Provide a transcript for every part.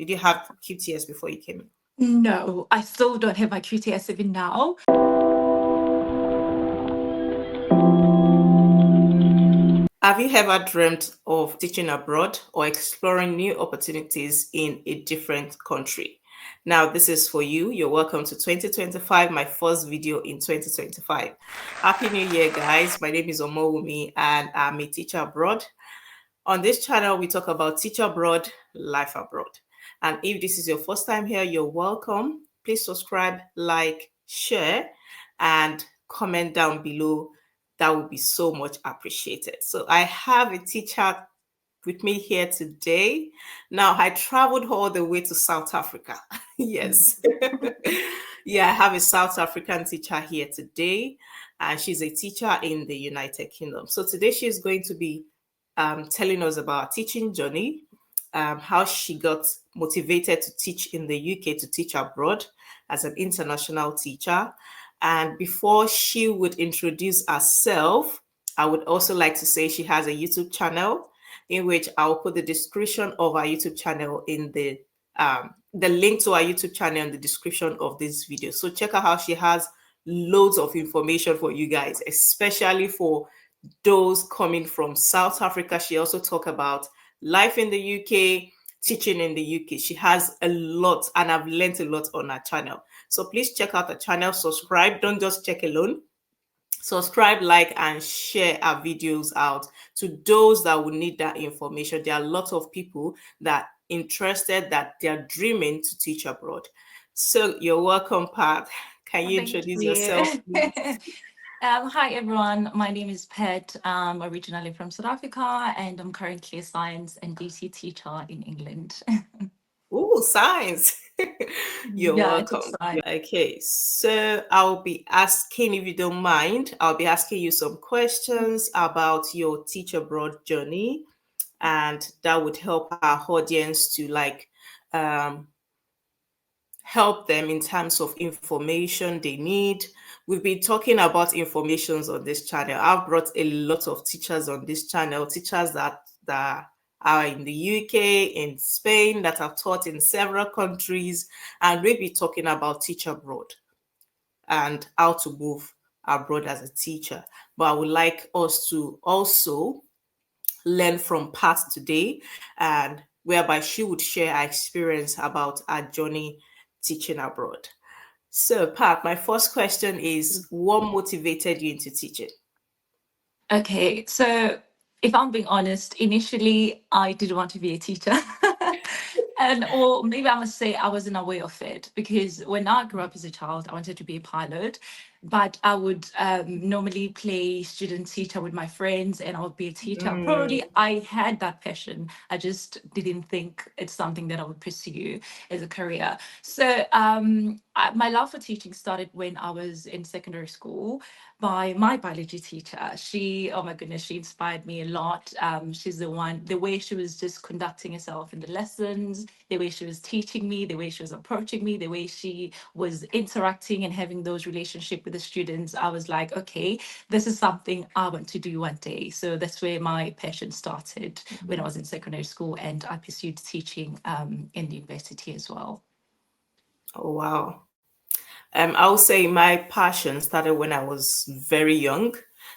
Did you have QTS before you came in? No, I still don't have my QTS even now. Have you ever dreamt of teaching abroad or exploring new opportunities in a different country? Now, this is for you. You're welcome to 2025, my first video in 2025. Happy New Year, guys. My name is Omowumi and I'm a teacher abroad. On this channel, we talk about teacher abroad, life abroad. And if this is your first time here, you're welcome. Please subscribe, like, share, and comment down below. That would be so much appreciated. So I have a teacher with me here today. Now, I traveled all the way to South Africa. Yes. Yeah, I have a South African teacher here today, and she's a teacher in the United Kingdom. So today she's going to be telling us about her teaching journey, how she got motivated to teach in the UK, to teach abroad as an international teacher. And before she would introduce herself, I would also like to say she has a YouTube channel in which I'll put the description of our YouTube channel in the link to our YouTube channel in the description of this video. So check out how she has loads of information for you guys, especially for those coming from South Africa. She also talk about life in the UK, teaching in the UK. She has a lot, and I've learned a lot on her channel. So please check out the channel, subscribe. Don't just check alone. Subscribe, like, and share our videos out to those that will need that information. There are a lot of people that interested, that they're dreaming to teach abroad. So you're welcome, Pat. Can you introduce yourself, please? Hi, everyone. My name is Pat. I'm originally from South Africa, and I'm currently a science and DC teacher in England. Oh, science. You're welcome. Okay, so I'll be asking, if you don't mind, I'll be asking you some questions about your teach abroad journey, and that would help our audience to help them in terms of information they need. We've been talking about informations on this channel. I've brought a lot of teachers on this channel, teachers that are in the UK, in Spain, that have taught in several countries, and we'll be talking about teach abroad and how to move abroad as a teacher. But I would like us to also learn from Pat today, and whereby she would share her experience about her journey teaching abroad. So, Pat, my first question is, what motivated you into teaching? Okay, so if I'm being honest, initially I didn't want to be a teacher. Or maybe I must say I wasn't aware of it, because when I grew up as a child, I wanted to be a pilot, but I would normally play student teacher with my friends, and I would be a teacher. Probably I had that passion. I just didn't think it's something that I would pursue as a career. So my love for teaching started when I was in secondary school by my biology teacher. Oh my goodness, she inspired me a lot. She's the way she was just conducting herself in the lessons, the way she was teaching me, the way she was approaching me, the way she was interacting and having those relationships with the students. I was like, okay, this is something I want to do one day. So that's where my passion started, when I was in secondary school, and I pursued teaching in the university as well. Oh, wow. I would say my passion started when I was very young,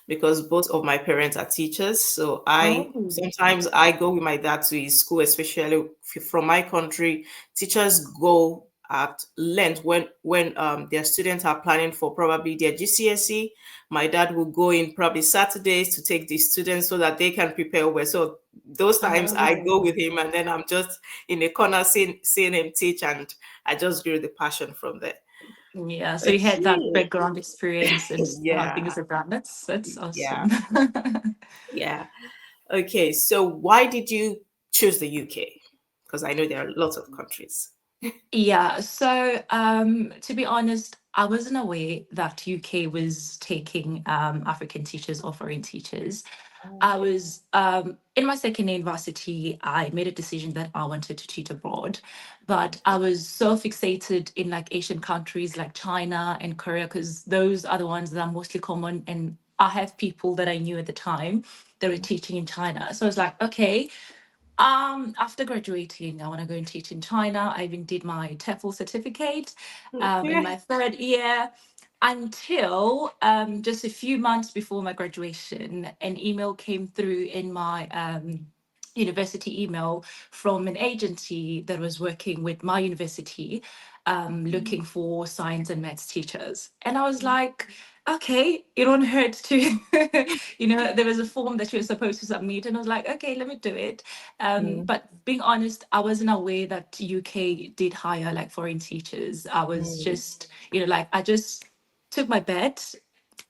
because both of my parents are teachers. So sometimes I go with my dad to his school, especially from my country. Teachers go at length when their students are planning for probably their GCSE. My dad will go in probably Saturdays to take the students so that they can prepare well. So those times I go with him, and then I'm just in the corner seeing him teach, and I just grew the passion from there. Yeah, so you had that background experience and things around. That's awesome. Yeah. Okay, so why did you choose the UK? Because I know there are lots of countries. Yeah, so to be honest, I wasn't aware that UK was taking African teachers or foreign teachers. I was in my second year university, I made a decision that I wanted to teach abroad, but I was so fixated in like Asian countries like China and Korea, because those are the ones that are mostly common. And I have people that I knew at the time that were teaching in China. So I was like, okay, After graduating, I want to go and teach in China. I even did my TEFL certificate in Okay. my third year until just a few months before my graduation, an email came through in my university email from an agency that was working with my university, looking for science and maths teachers. And I was like, okay, it won't hurt to, there was a form that you were supposed to submit, and I was like, okay, let me do it. Mm, But being honest, I wasn't aware that UK did hire like foreign teachers. I was mm, just, like I just took my bet,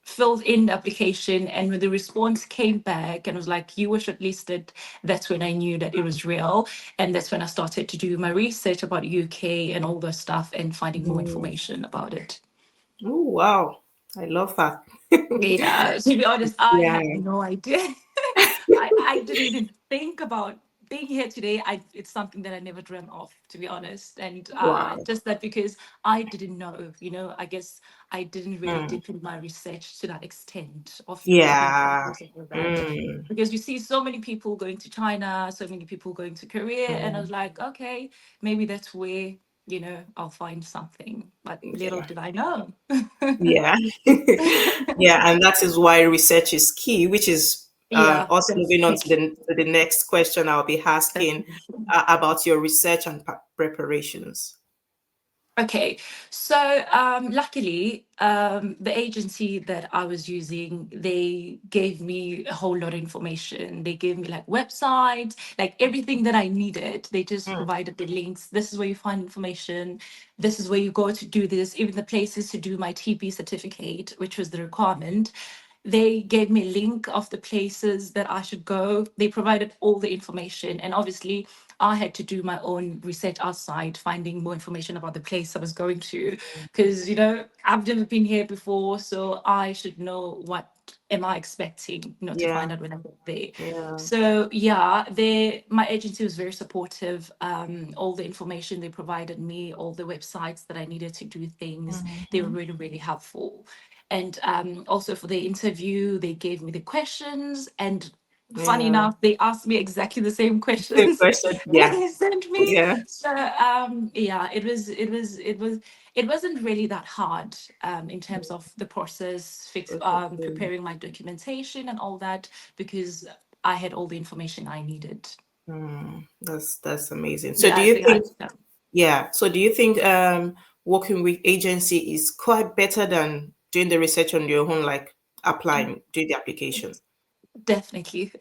filled in the application, and when the response came back and was like, you were shortlisted, that's when I knew that it was real. And that's when I started to do my research about UK and all the stuff and finding more mm. information about it. Oh, wow. I love that. Yeah, to be honest, I Yeah. had no idea. I didn't even think about being here today. It's something that I never dreamt of, to be honest. And Wow. just that because I didn't know, I guess I didn't really Mm. deepen my research to that extent of, having Yeah. courses like that. Mm. Because you see so many people going to China, so many people going to Korea, and I was Mm. like, okay, maybe that's where, I'll find something. But little Yeah. did I know. Yeah. Yeah, and that is why research is key, which is Yeah, us moving on to definitely. the next question I'll be asking Definitely. about your research and preparations. Okay, so luckily, the agency that I was using, they gave me a whole lot of information. They gave me like websites, like everything that I needed. They just Mm. provided the links. This is where you find information. This is where you go to do this. Even the places to do my TB certificate, which was the requirement. They gave me a link of the places that I should go. They provided all the information. And obviously, I had to do my own research outside, finding more information about the place I was going to. Because, I've never been here before, so I should know what am I expecting, to Yeah. find out when I get there. Yeah. So yeah, my agency was very supportive. All the information they provided me, all the websites that I needed to do things, they were Mhm. really, really helpful. And also for the interview, they gave me the questions. And funny Yeah. enough, they asked me exactly the same Same questions question. that Yeah. they sent me. Yeah. So yeah, it wasn't really that hard in terms of the process, Okay. preparing my documentation and all that, because I had all the information I needed. That's amazing. So do Yeah, you so think, yeah, so do you think working with agency is quite better than doing the research on your own, like applying, doing the application? definitely,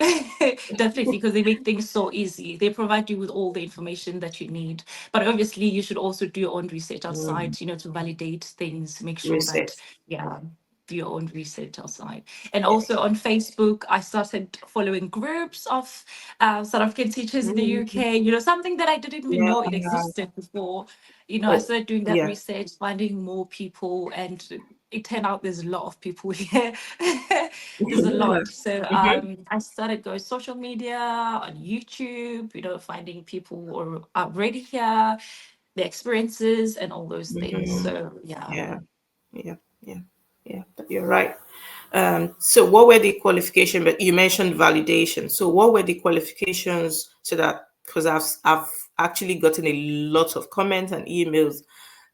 definitely, because they make things so easy. They provide you with all the information that you need. But obviously, you should also do your own research Mm. outside, to validate things, make sure Research. that, yeah, do your own research outside. And Yeah. also on Facebook, I started following groups of South African teachers in the Mm. UK, something that I didn't even Yeah. know it existed before. I Oh, started doing that yeah. research, finding more people, and it turned out there's a lot of people here. There's a lot. So Mhm. I started going social media on YouTube, finding people who are already here, the experiences and all those things. Mhm. So yeah, Yeah. Yeah. Yeah. Yeah. You're right. So what were the qualification? But you mentioned validation. So what were the qualifications so that, because I've actually gotten a lot of comments and emails.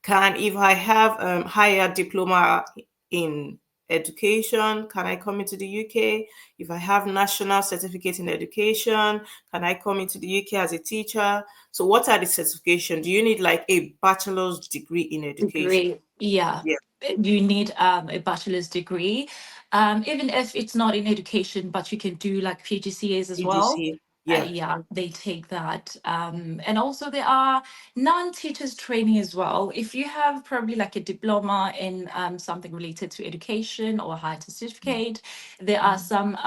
Can, if I have higher diploma in education, can I come into the UK? If I have national certificate in education, can I come into the UK as a teacher? So what are the certification? Do you need like a bachelor's degree in education? degree. Yeah. Yeah, You need a bachelor's degree, even if it's not in education, but you can do like PGCEs as well. PGC. Yeah. Yeah, they take that. And also there are non-teachers training as well. If you have probably like a diploma in something related to education or a higher certificate, there are some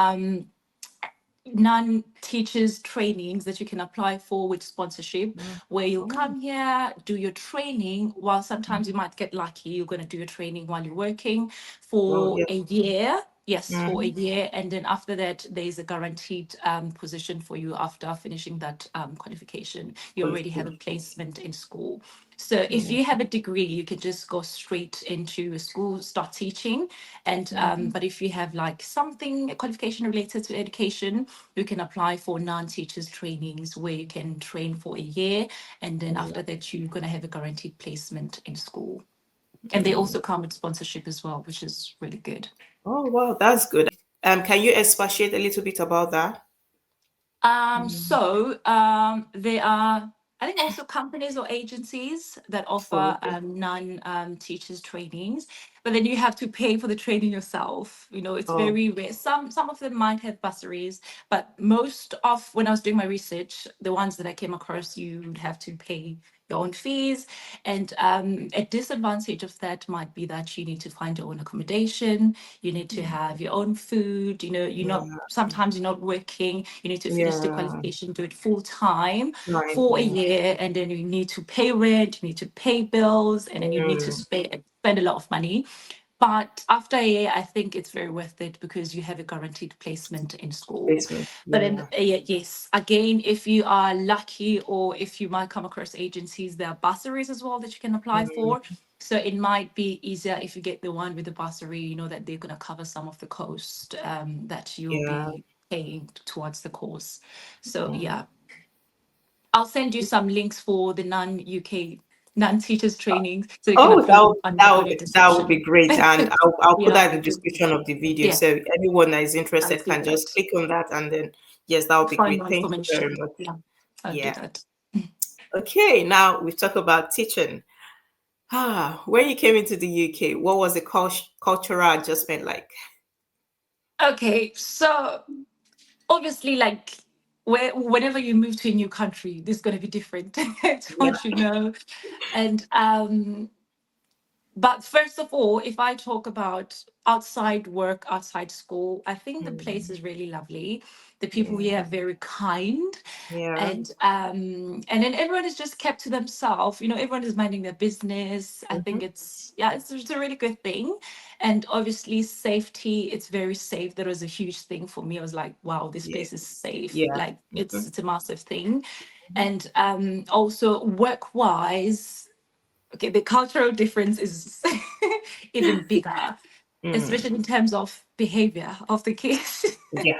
non-teachers trainings that you can apply for with sponsorship, Mm. where you Oh, come here, do your training, while sometimes you might get lucky, you're going to do your training while you're working oh, for yeah. a year. Yes, for a Mm. year, and then after that, there is a guaranteed position for you after finishing that qualification. You already have a Qualification. placement in school. So if Mm. you have a degree, you can just go straight into a school, start teaching. And Mm. but if you have like something a qualification related to education, you can apply for non-teachers trainings where you can train for a year, and then Mm. after that, you're gonna have a guaranteed placement in school. And they Mm. also come with sponsorship as well, which is really good. Oh wow, that's good. Can you expatiate a little bit about that? Mm. There are, I think, also companies or agencies that Oh, offer okay. non teachers trainings, but then you have to pay for the training yourself. It's Oh, very rare. Some of them might have bursaries, but most of when I was doing my research, the ones that I came across, you would have to pay your own fees. And a disadvantage of that might be that you need to find your own accommodation, you need to have your own food, you're not yeah, sometimes you're not working, you need to finish the yeah, qualification, do it full time right, for a yeah. year, and then you need to pay rent, you need to pay bills, and then you need to Mm. spend a lot of money. But after a year, I think it's very worth it because you have a guaranteed placement in school. Placement, But then, yeah. yes, again, if you are lucky or if you might come across agencies, there are bursaries as well that you can apply Mm. for. So it might be easier if you get the one with the bursary, that they're going to cover some of the cost that you'll Yeah. be paying towards the course. So, Mm. yeah, I'll send you some links for the non-UK, non-teachers trainings so you can Oh, upload them on your that would be description. great, and I'll put Yeah, that in the description of the video, yeah, so anyone that is I'll interested do can just that. click on that, and then yes, that would be Find great. more Thank you very information. much. Yeah, I'll do Yeah. that. Okay, now we talk about teaching. When you came into the UK, what was the cultural adjustment like? Okay, so obviously, like whenever you move to a new country, this is going to be different, Yeah. don't you know? And but first of all, if I talk about outside work, outside school, I think the place Mm. is really lovely. The people Yeah. here are very kind, Yeah. and then everyone is just kept to themselves. Everyone is minding their business. I think Hmm. it's a really good thing. And obviously safety, it's very safe. That was a huge thing for me. I was like, wow, this Yeah. place is safe. Yeah. Like Hmm. it's a massive thing. And also work wise, okay, the cultural difference is even bigger, Mm. especially in terms of behavior of the kids. Yeah.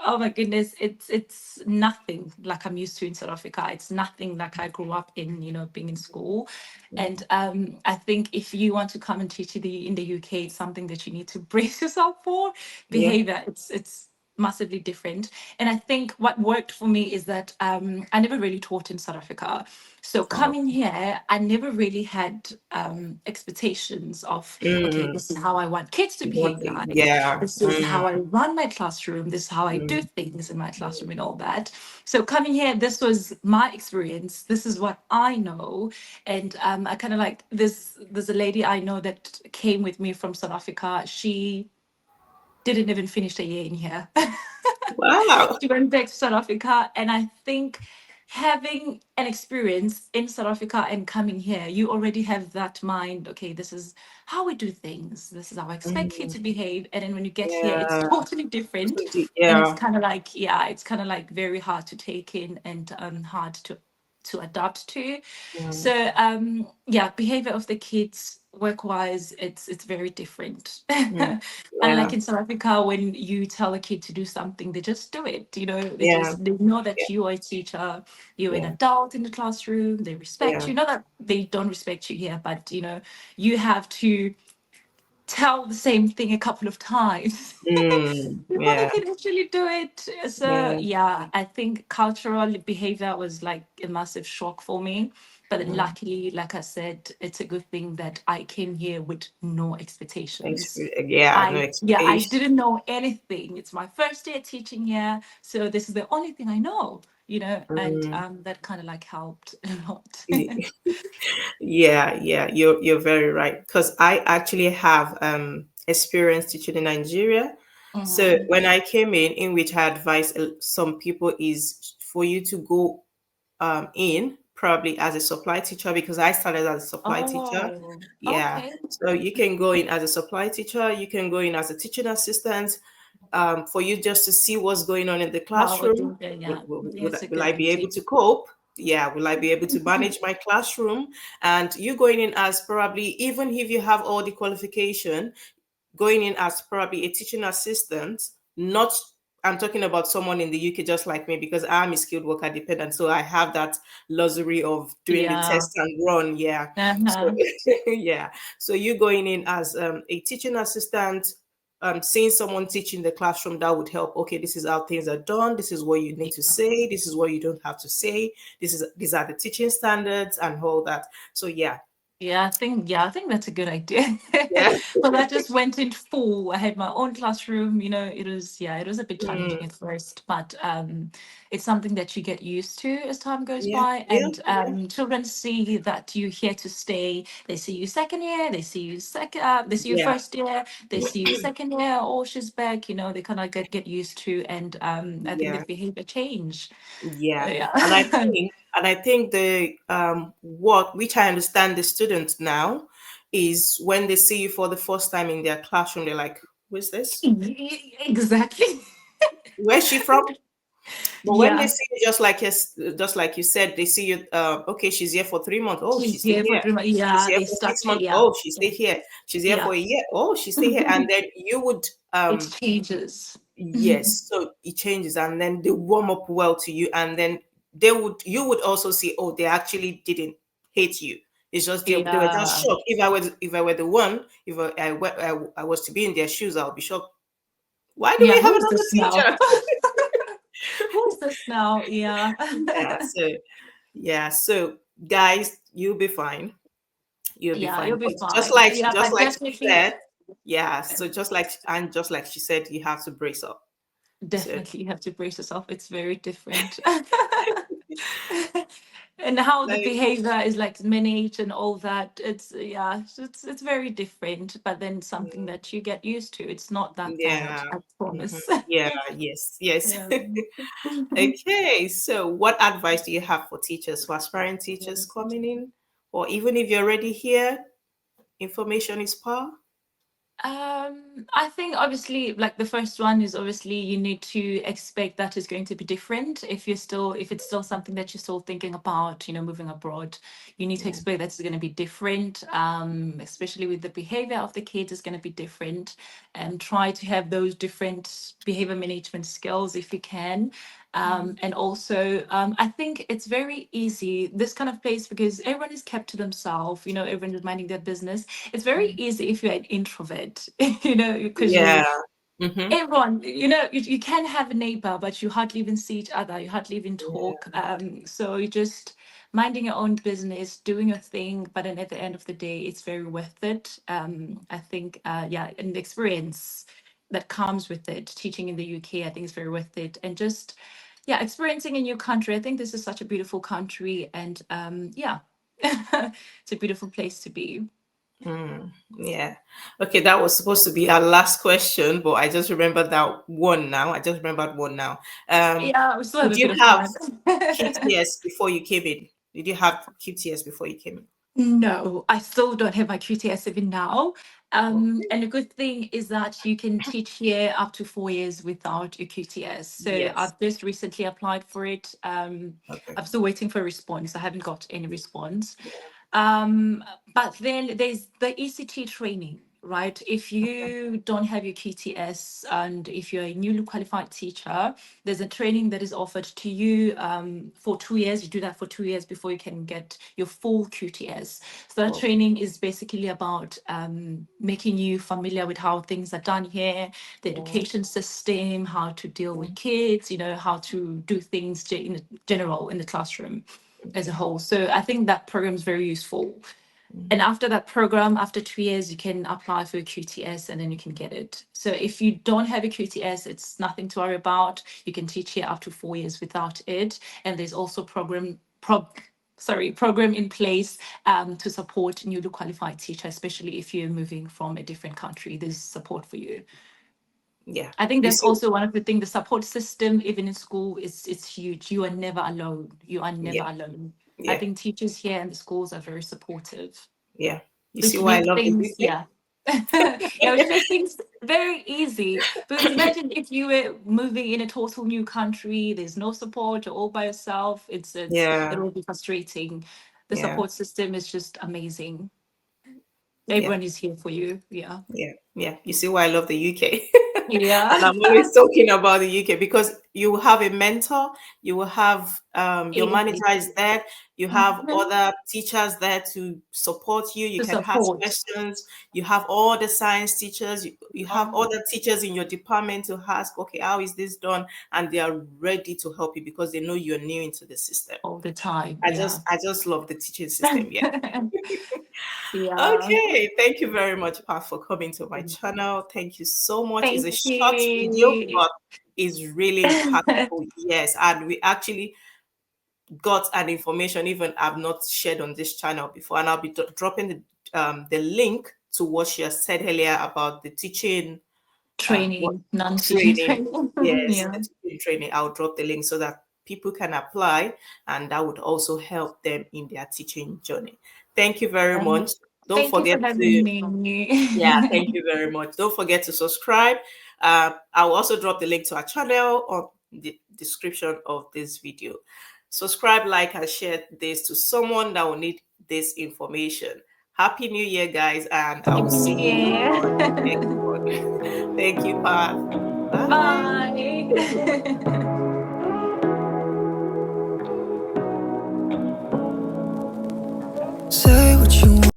Oh my goodness, it's nothing like I'm used to in South Africa. It's nothing like I grew up in, being in school. And I think if you want to come and teach in the UK, it's something that you need to brace yourself for. Yeah. Behavior, it's massively different. And I think what worked for me is that I never really taught in South Africa. So Oh. coming here, I never really had expectations of, okay, Mm. this is how I want kids to behave like. Yeah. This is how I run my classroom. This is how I do Mm. things in my classroom and all that. So coming here, this was my experience. This is what I know. And I kind of like this. There's a lady I know that came with me from South Africa. She didn't even finish a year in here. Wow. She went back to South Africa, and I think having an experience in South Africa and coming here, you already have that mind. Okay, this is how we do things. This is how I expect you Mm. to behave. And then when you get here, it's Yeah. totally different, and it's Yeah. kind of like it's kind of like very hard to take in and hard to adapt to. Mm. So behavior of the kids work wise, it's very different. Mm. Unlike Yeah. in South Africa, when you tell a kid to do something, they just do it. Yeah. They know Yeah. that you are a teacher, you're an Yeah. adult in the classroom, they respect Yeah. you. Not that they don't respect you here, but you have to tell the same thing a couple of times Mm. before they Yeah. can actually do it. So Yeah. yeah, I think cultural behavior was like a massive shock for me. But then Mm. luckily, like I said, it's a good thing that I came here with no expectations. Yeah. No I expectation. didn't know anything. It's my first day teaching here, so this is the only thing I know. And Mm. that kind of like helped a lot. Yeah, yeah, you're very right. Because I actually have experience teaching in Nigeria. So Mhm. when I came in which I advise some people is for you to go in probably as a supply teacher, because I started as a supply teacher. Oh, Yeah. okay. So you can go in as a supply teacher, you can go in as a teaching assistant, for you just to see what's going on in the How would classroom. do that? Yeah, I think it's a Will good I be idea. able to cope? Yeah, will I be able to manage my classroom? And you going in as probably, even if you have all the qualification, going in as probably a teaching assistant, not, I'm talking about someone in the UK just like me, because I'm a skilled worker dependent. So I have that luxury of doing the Yeah. test and run. Yeah. So Uh-huh. yeah. So you going in as a teaching assistant, seeing someone teaching the classroom, that would help. Okay, this is how things are done. This is what you need to say. This is what you don't have to say. These are the teaching standards and all that. So yeah. Yeah, I think that's a good idea. Yeah. But I just went in full. I had my own classroom, it was a bit Mm, challenging at first, but it's something that you get used to as time goes yeah. by. Yeah. And children see that you're here to stay. They see you second year, they see you Yeah. first year, they see you second year, oh, she's back, they kind of get used to, and I think Yeah. their behavior change. Yeah, Yeah. and I think the what which I understand the students now is when they see you for the first time in their classroom, they're like, "Who's this? Exactly. Where's she from?" But when they Yeah. see you, just like you said, they see you. Okay, she's here for 3 months. Oh, She's she's still here for here. 3 months. She's Yeah, here they for start 6 months. yeah, Oh, she's yeah, still here. She's here for yeah. a year. Oh, she's still here. And then you would It changes. yes, so it changes, and then they warm up well to you, and then you would also see, oh, they actually didn't hate you. It's just they were just Yeah. shocked. If I were the one, if I was to be in their shoes, I would be shocked. Why do Yeah, we have who is another this now? teacher? Who is this now? Yeah. Yeah, so yeah, so guys, you'll be fine. You'll be Yeah, fine. you'll be But fine. Yeah, just but like she definitely, said, yeah. So just like she said, you have to brace up. So definitely you have to brace yourself. It's very different. And how the like, behavior is like managed and all that. It's very different, but then something mm, that you get used to. It's not that bad, yeah. I Mhm. promise. Yeah, yes, yes. Yeah. Okay, so what advice do you have for teachers, for aspiring teachers coming in? Or even if you're already here, information is power. I think obviously, like the first one is obviously you need to expect that is going to be different. If it's still something that you're still thinking about, moving abroad, you need to Yeah. expect that it's going to be different. Especially with the behavior of the kids is going to be different, and try to have those different behavior management skills if you can. And also, I think it's very easy this kind of place because everyone is kept to themselves. Everyone is minding their business. It's very easy if you're an introvert, because Yeah. Mm-hmm. everyone, you can have a neighbor, but you hardly even see each other, you hardly even talk. So you just minding your own business, doing your thing, but then at the end of the day, it's very worth it. I think, yeah, and the experience that comes with it, teaching in the UK, I think is very worth it. And just, yeah, experiencing a new country. I think this is such a beautiful country, and yeah, it's a beautiful place to be. Mm, yeah. Okay, that was supposed to be our last question, but I just remembered that one now. I just remembered one now. Um, Yeah, we still have did a you bit of have time. QTS before you came in? Did you have QTS before you came in? No, I still don't have my QTS even now. Okay. And the good thing is that you can teach here up to 4 years without your QTS. So Yes. I've just recently applied for it. Okay. I'm still waiting for a response. I haven't got any response. Yeah. Um, but then there's the ECT training, right? If you don't have your QTS and if you're a newly qualified teacher, there's a training that is offered to you for 2 years. You do that for 2 years before you can get your full QTS. So that Okay. training is basically about making you familiar with how things are done here, the Mm, education system, how to deal with mm, kids, how to do things in general in the classroom as a okay. whole. So I think that program is very useful. Mm, And after that program, after 2 years, you can apply for a QTS and then you can get it. So if you don't have a QTS, it's nothing to worry about. You can teach here up to 4 years without it. And there's also program in place to support newly qualified teacher, especially if you're moving from a different country. There's support for you. yeah. I think You that's see, also one of the things. The support system, even in school, is it's huge. You are never alone. You are never yeah. alone. I Yeah. think teachers here and the schools are very supportive, Yeah. You see which why I makes love the things, UK? yeah. Yeah, which makes things very easy. Because imagine if you were moving in a total new country, there's no support, you're all by yourself. It Yeah. will be frustrating. The Yeah. support system is just amazing. Yeah. Everyone is here for you. Yeah. Yeah. Yeah. You see why I love the UK? And Yeah. I'm always talking about the UK because you will have a mentor, you will have your Easy. manager is there, you have Mhm. other teachers there to support you. You To can ask support. questions. You have all the science teachers, you have Mhm. other teachers in your department to ask, okay, how is this done? And they are ready to help you because they know you're new into the system. All the time. I Yeah. just I just love the teaching system. Yeah. Yeah. Okay, thank you very much, Pat, for coming to my channel. Thank you so much. It's Thank a short video, you. but it's really impactful. Yes, and we actually got an information even I've not shared on this channel before, and I'll be dropping the link to what she has said earlier about the teaching what Training, non-teaching training. training. Yes, Yeah. the teaching training. I'll drop the link so that people can apply, and that would also help them in their teaching journey. Thank you very much. Don't Thank you for forget having to Yeah, me. thank you very much. Don't forget to subscribe. I'll also drop the link to our channel on the description of this video. Subscribe, like, and share this to someone that will need this information. Happy New Year, guys, and I will Happy see New you Year. on the next one. Thank you, Pat. Bye. Bye. Say what you want.